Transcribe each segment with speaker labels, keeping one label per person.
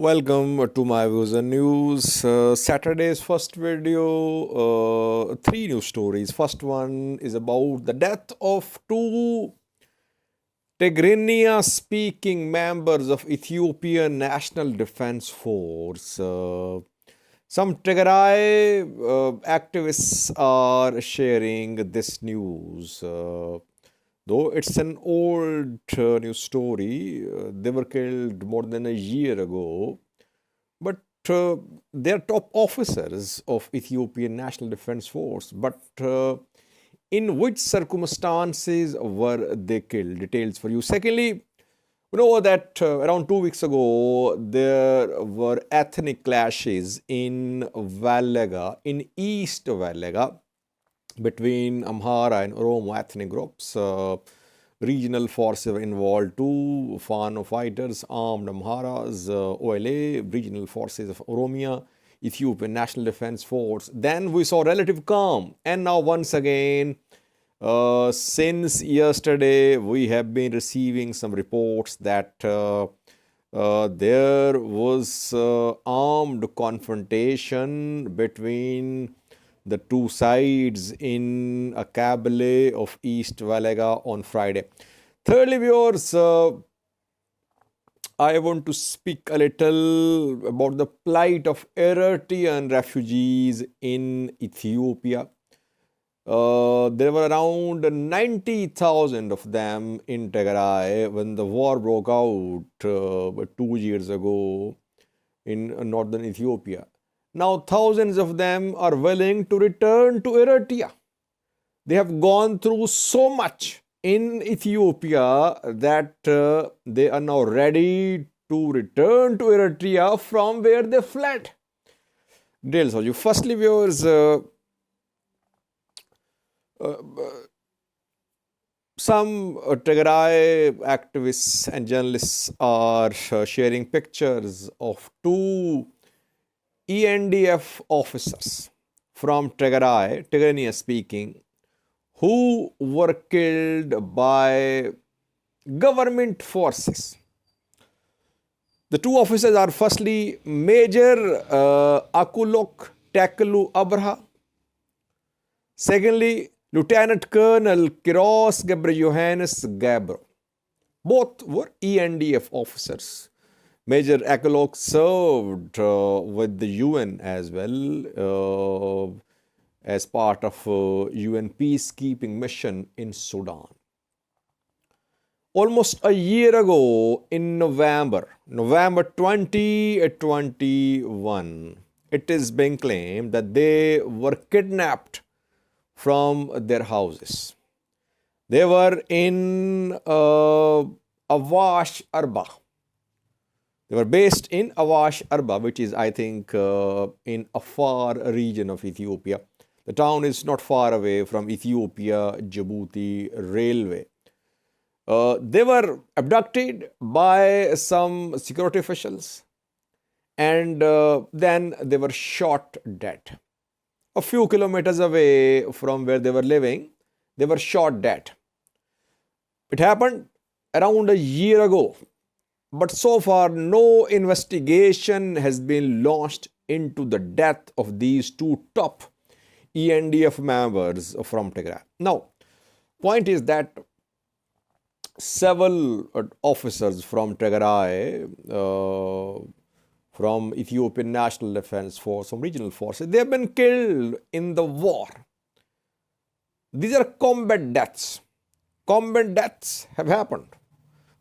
Speaker 1: Welcome to my views and news. Saturday's first video, three news stories. First one is about the death of two Tigray speaking members of Ethiopian National Defense Force. Some Tigray activists are sharing this news. Though it's an old news story, they were killed more than a year ago, but they're top officers of Ethiopian National Defense Force. But in which circumstances were they killed? Details for you. Secondly, you know that around 2 weeks ago, there were ethnic clashes in Valaga, in East Valaga, between Amhara and Oromo ethnic groups. Regional forces were involved too, Fano fighters, armed Amharas, OLA, regional forces of Oromia, Ethiopian National Defense Force. Then we saw relative calm. And now once again, since yesterday, we have been receiving some reports that there was armed confrontation between the two sides in a cabaret of East Valaga on Friday. Thirdly, viewers, I want to speak a little about the plight of Eritrean refugees in Ethiopia. There were around 90,000 of them in Tigray when the war broke out 2 years ago in northern Ethiopia. Now, thousands of them are willing to return to Eritrea. They have gone through so much in Ethiopia that they are now ready to return to Eritrea from where they fled. Details for you. Firstly, viewers, some Tigray activists and journalists are sharing pictures of two ENDF officers from Tigray speaking, who were killed by government forces. The two officers are firstly Major Akulok Tekelu Abraha, secondly Lieutenant Colonel Kiros Gabriel Johannes Gabro. Both were ENDF officers. Major Akulok served with the UN as well as part of UN peacekeeping mission in Sudan. Almost a year ago in November 2021, it is being claimed that they were kidnapped from their houses. They were in Awash Arba. They were based in Awash Arba, which is, I think, in a far region of Ethiopia. The town is not far away from Ethiopia-Djibouti railway. They were abducted by some security officials, and then they were shot dead. A few kilometers away from where they were living, they were shot dead. It happened around a year ago. But so far, no investigation has been launched into the death of these two top ENDF members from Tigray. Now, point is that several officers from Tigray, from Ethiopian National Defense Force, from regional forces, they have been killed in the war. These are combat deaths. Combat deaths have happened.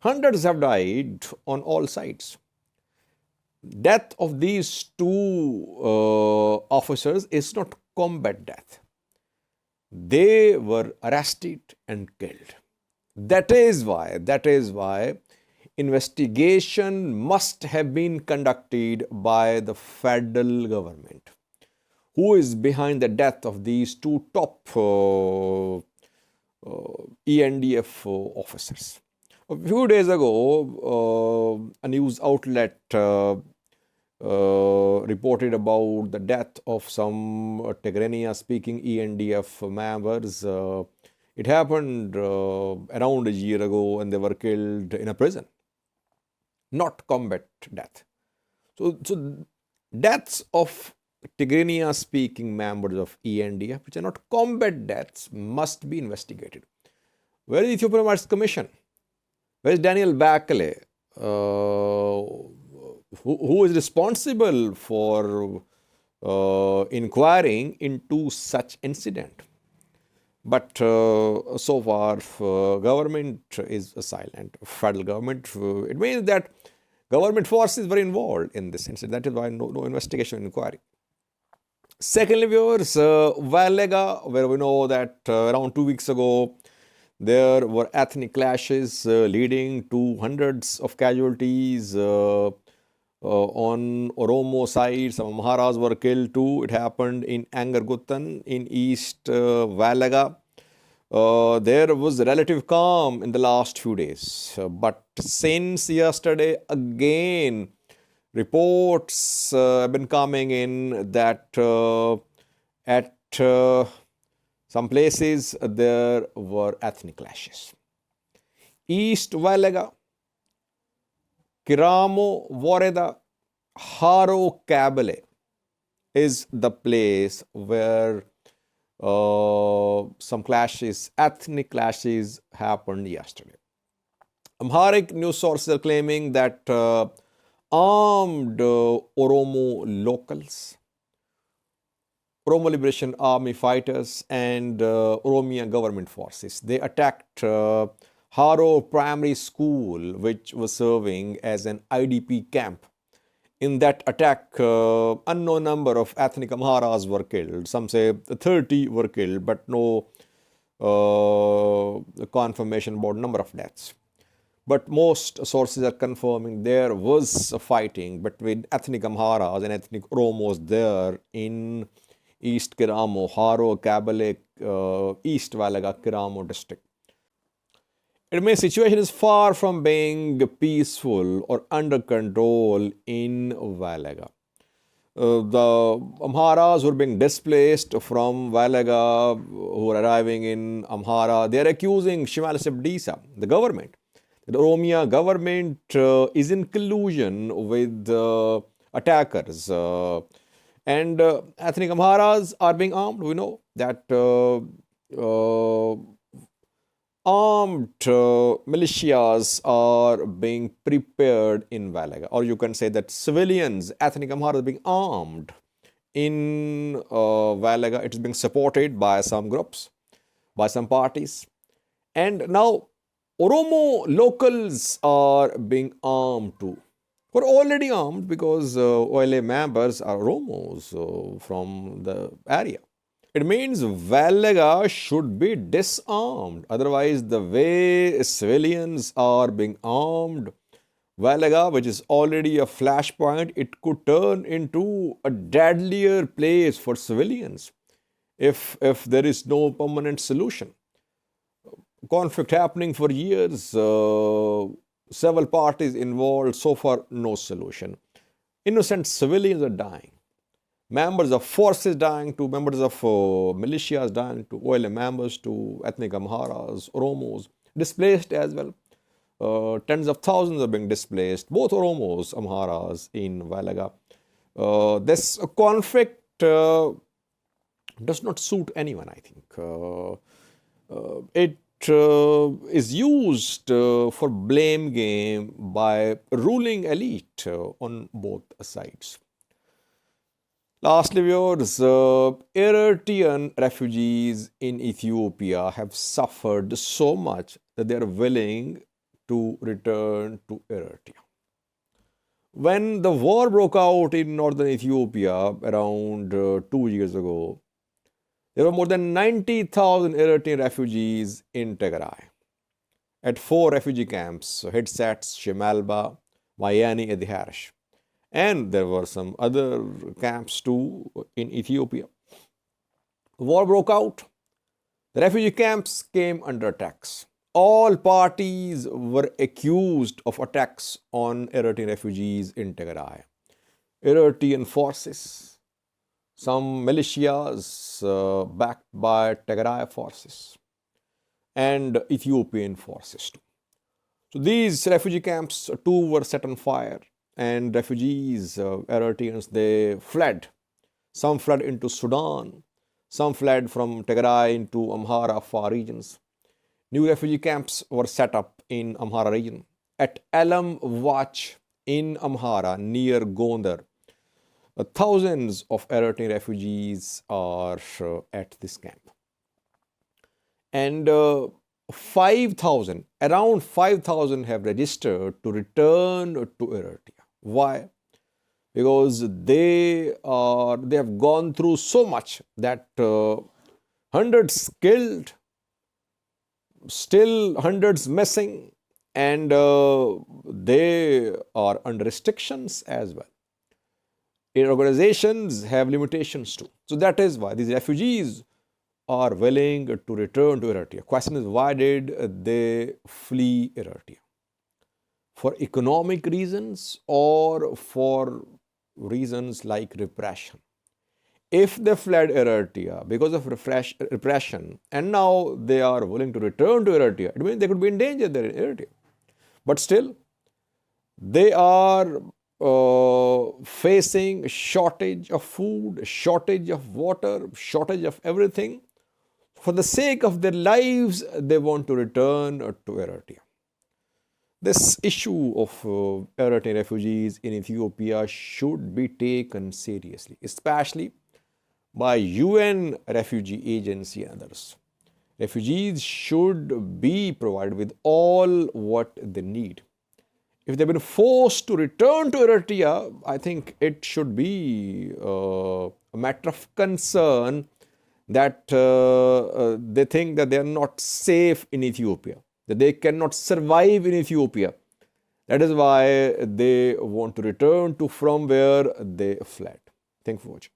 Speaker 1: Hundreds have died on all sides. Death of these two officers is not combat death. They were arrested and killed. That is why investigation must have been conducted by the federal government. Who is behind the death of these two top ENDF officers? A few days ago, a news outlet reported about the death of some Tigray-speaking ENDF members. It happened around a year ago, and they were killed in a prison. Not combat death. So deaths of Tigrinya-speaking members of ENDF, which are not combat deaths, must be investigated. Where is the Ethiopian Rights Commission? Where is Daniel Bakele? Who is responsible for inquiring into such incident? But so far, government is silent. Federal government, it means that government forces were involved in this incident. That is why no investigation inquiry. Secondly, viewers, Valega, where we know that around 2 weeks ago, there were ethnic clashes leading to hundreds of casualties on Oromo side. Some Amharas were killed too. It happened in Angargutan in East Valaga. There was relative calm in the last few days. But since yesterday, again, reports have been coming in that at some places there were ethnic clashes. East Valaga, Kiramo, Voreda, Haro, Kabale is the place where some clashes, ethnic clashes happened yesterday. Amharic news sources are claiming that armed Oromo locals, Oromo Liberation Army fighters and Oromian government forces, they attacked Haro Primary School, which was serving as an IDP camp. In that attack, unknown number of ethnic Amharas were killed. Some say 30 were killed, but no confirmation about number of deaths. But most sources are confirming there was fighting between ethnic Amharas and ethnic Oromos there in East Kiramo, Haro, Kabale, East Valaga, Kiramo district. It means the situation is far from being peaceful or under control in Valaga. The Amharas who are being displaced from Valaga, who are arriving in Amhara, they are accusing Shimal Sabdisa, the government. The Oromia government is in collusion with attackers. And ethnic Amharas are being armed. We know that armed militias are being prepared in Valaga, or you can say that civilians, ethnic Amhara, are being armed in Valaga. It is being supported by some groups, by some parties. And now Oromo locals are being armed too. Were already armed because OLA members are Oromos from the area. It means Valaga should be disarmed. Otherwise, the way civilians are being armed, Valaga, which is already a flashpoint, it could turn into a deadlier place for civilians if there is no permanent solution. Conflict happening for years, several parties involved, so far no solution. Innocent civilians are dying. Members of forces dying, to members of militias dying, to OLA members, to ethnic Amharas, Oromos, displaced as well. Tens of thousands are being displaced, both Oromos, Amharas in Valaga. This conflict does not suit anyone, I think. It is used for blame game by ruling elite on both sides. Lastly, viewers, Eritrean refugees in Ethiopia have suffered so much that they are willing to return to Eritrea. When the war broke out in northern Ethiopia around 2 years ago, there were more than 90,000 Eritrean refugees in Tigray at 4 refugee camps, Hidsats, Shemalba, Mayani, and Diharish. And there were some other camps too in Ethiopia. The war broke out. The refugee camps came under attacks. All parties were accused of attacks on Eritrean refugees in Tigray. Eritrean forces, some militias backed by Tigray forces, and Ethiopian forces too. So these refugee camps too were set on fire. and refugees, Eritreans, they fled. Some fled into Sudan. Some fled from Tigray into Amhara far regions. New refugee camps were set up in Amhara region. At Elam Watch in Amhara near Gondar, thousands of Eritrean refugees are at this camp. And 5,000, around 5,000 have registered to return to Eritrea. Why? Because they have gone through so much that hundreds killed, still hundreds missing, and they are under restrictions as well. Organizations have limitations too. So that is why these refugees are willing to return to Eritrea. Question is, why did they flee Eritrea? For economic reasons or for reasons like repression? If they fled Eritrea because of repression and now they are willing to return to Eritrea, it means they could be in danger there in Eritrea. But still, they are facing shortage of food, shortage of water, shortage of everything. For the sake of their lives, they want to return to Eritrea. This issue of Eritrean refugees in Ethiopia should be taken seriously, especially by UN Refugee Agency and others. Refugees should be provided with all what they need. If they've been forced to return to Eritrea, I think it should be a matter of concern that they think that they are not safe in Ethiopia, that they cannot survive in Ethiopia. That is why they want to return to from where they fled. Thank you for watching.